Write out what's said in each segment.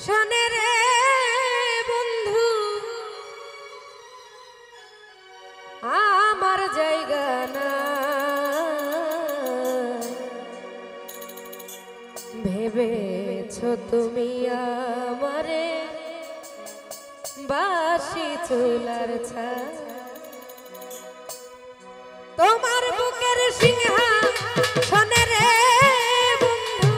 শোনে রে বন্ধু আমার জায়গা না ভেবেছো তুমি আমারে বাসি চুলার ছা তোমার বুকের সিংহাসনে রে বন্ধু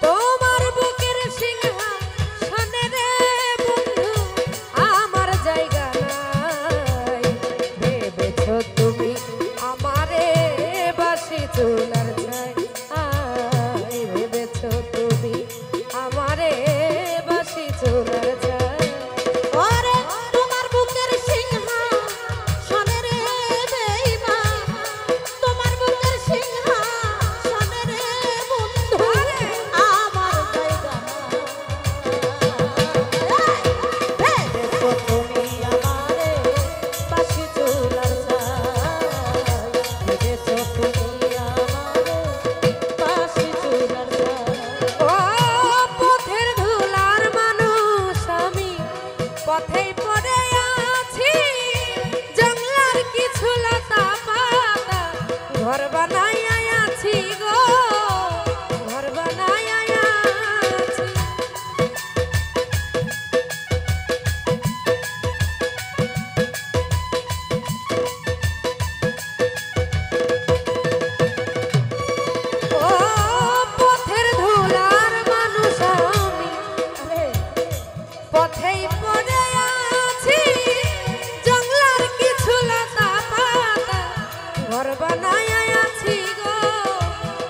তোমার বুকের সিংহাসনে রে বন্ধু আমার জায়গা নাই ভেবেছো তুমি আমারে বাসি চুলার ছাই ভেবেছো তুমি আমারে বাসি চুলার ছাই পথেই পড়ে আছি জঙ্গলার কিছু লতা পাতা ঘর বানাই আছি গো ঘর বানাই আছি ও পথের ধুলার মানুষ আমি পথেই পড়ে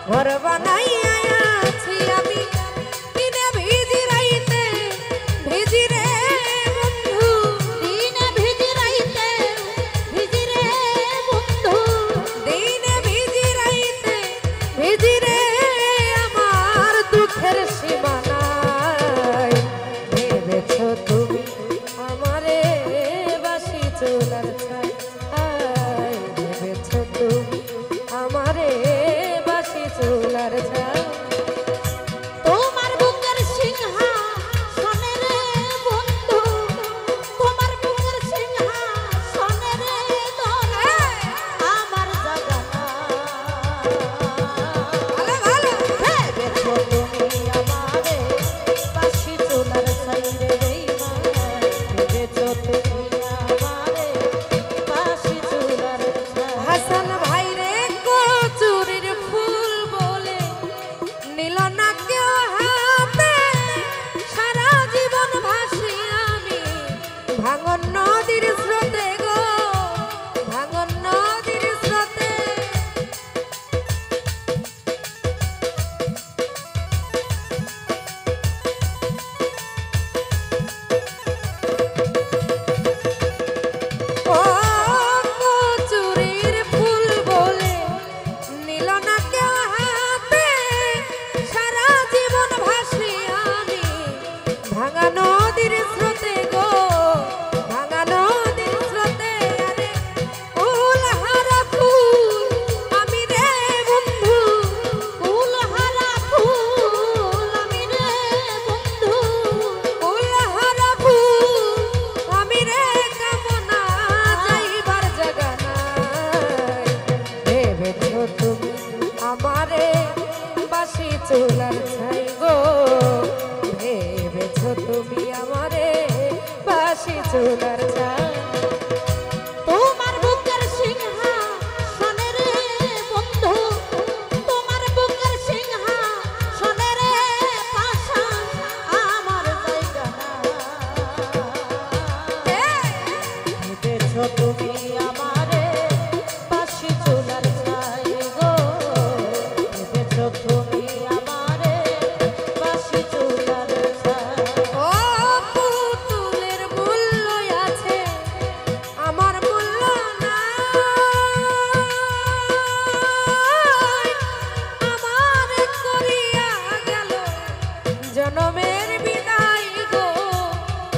ঘর বানাই আছি আমি দিনে ভিজি রাইতে ভিজি রে বন্ধু দিনে ভিজি রাইতে ভিজি রে বন্ধু দিনে ভিজি রাইতে ভিজি রে আমার দুঃখের সীমা নাই ভেবেছো তুমি আমারে বাসি চুলার ছাই ভেবেছো তুমি আমারে বাসি চুলার ছাই তোমার বুকের সিংহাসনে রে বন্ধু তোমার বুকের সিংহাসনে রে দোলা আমার জায়গা না ভালো ভেবেছো তুমি আমারে বাসি চুলার ছাই রে বেঈমান ভেবেছো তুমি আমারে বাসি চুলার ছাই হাসান ভাই রে কচুরির ফুল বলে নীল না কেউ হাতে সারা জীবন ভাসি আমি ভাঙন নদীর স্রোতে গো ভাঙন নদীর স্রোতে ও কচুরির ফুল বলে নীল না কেউ হাতে সারা জীবন ভাসি আমি ভাঙা নদীর স্রোতে গো ভাঙা নদীর স্রোতে আরে ফুল হারা ফুল আমি রে বন্ধু ফুল হারা ফুল আমি রে বন্ধু ফুল হারা ফুল আমি রে কামনা যাইবার জায়গা নাই ভেবেছো তুমি আমারে বাসি চুলার ছাই গো ভেবেছো তুমি আমারে বাসি চুলার ছাই তোমার বুকের সিংহাসনে রে বন্ধু তোমার বুকের সিংহাসনে রে পাশা আমার জায়গা না ভেবেছো তুমি আমারে বাসি চুলার ছাই গো ভেবেছো তুমি আমারে বাসি চুলার ছাই ও পুতুলের মূল্য আছে আমার মূল্য নাই আমার করিয়া গেল জনমের বিদায় গো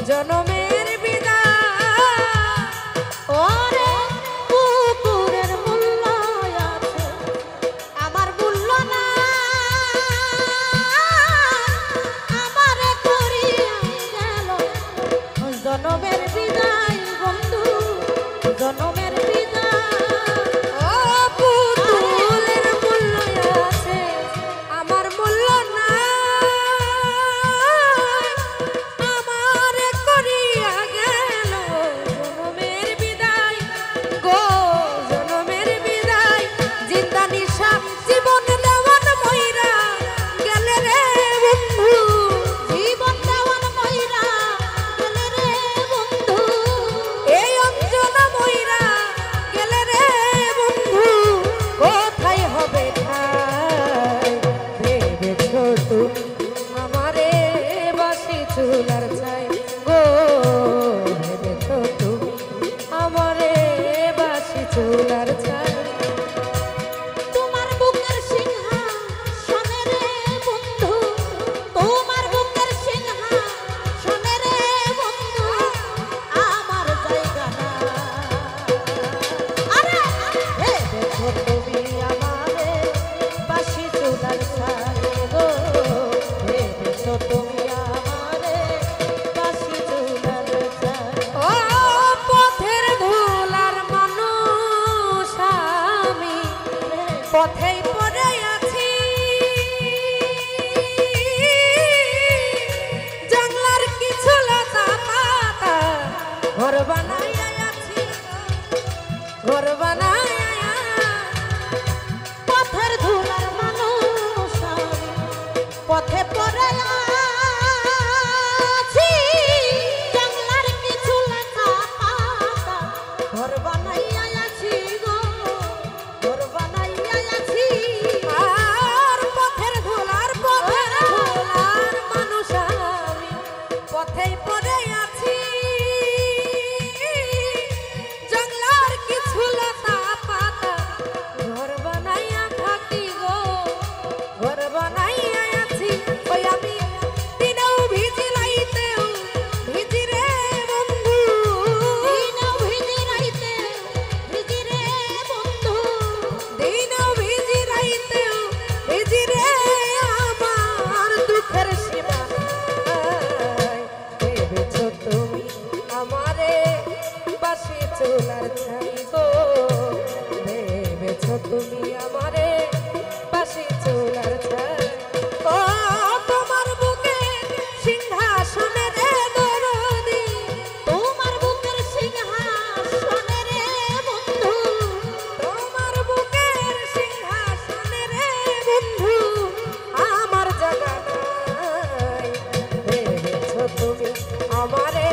জনমের বিদায় ও জনমের বিদায়। ও পুতুলের মূল্য আছে, আমার মূল্য নাই। আমারে করিয়া গেল জনমের বিদায় গো, জনমের বিদায়। জিন্দা নিশা জীবন দেওয়ান মইরা গেলে রে বন্ধু, জীবন দেওয়ান ময়রা গেলে রে বন্ধু। এই অঞ্জনা মইরা গেলে রে বন্ধু। কোথায় হবে ঠাই ভেবেছো তুমি আমারে বাসি চুলার ছাই গো, ভেবেছো তুমি আমারে বাসি চুলার ছাই। তোমার বুকের সিংহাসনে রে বন্ধু, তোমার বুকের সিংহাসনে রে বন্ধু, আমার জায়গা না। আরে ভেবেছো তুমি আমারে বাসি চুলার ছাই গো, ভেবেছো তুমি আমারে বাসি চুলার ছাই। ও পথের ধুলার মানুষ আমি, পথেই পড়ে আছি। জঙ্গলার কিছু লতা পাতা ঘর বানাইয়া আছি, ঘর বানাইয়া। পথের ধুলার মানুষ আমি, পথে পড়ে আছি। জঙ্গলার কিছু লেখা পাতা ঘর বানাইয়া আছি গো, ঘর বানাইয়া আছি। আর পথের ধুলার মানুষ আমি, পথেই পড়ে আছি। জঙ্গলার কিছু লতা পাতা ঘর বানাইয়া থাকি গো, ঘর বানাইয়া আছি। ওই আমি দিনেও ভিজি রাইতেও ভিজি রে বন্ধু, দিনেও ভিজি রাইতে ভিজি রে বন্ধু। দিনেও ভিজি রাইতেও ভিজি রে। আমার দুঃখের সীমা নাই। ভেবেছো তুমি আমারে বাসি চুলার ছাই গো, ভেবেছো তুমি আমারে বাসি চুলার ছাই। ও তোমার বুকে সিংহাসনে রে দরদি, তোমার বুকের সিংহাসনে রে বন্ধু, তোমার বুকের সিংহাসনে রে বন্ধু, আমার জায়গা নাই। ভেবেছো তুমি আমারে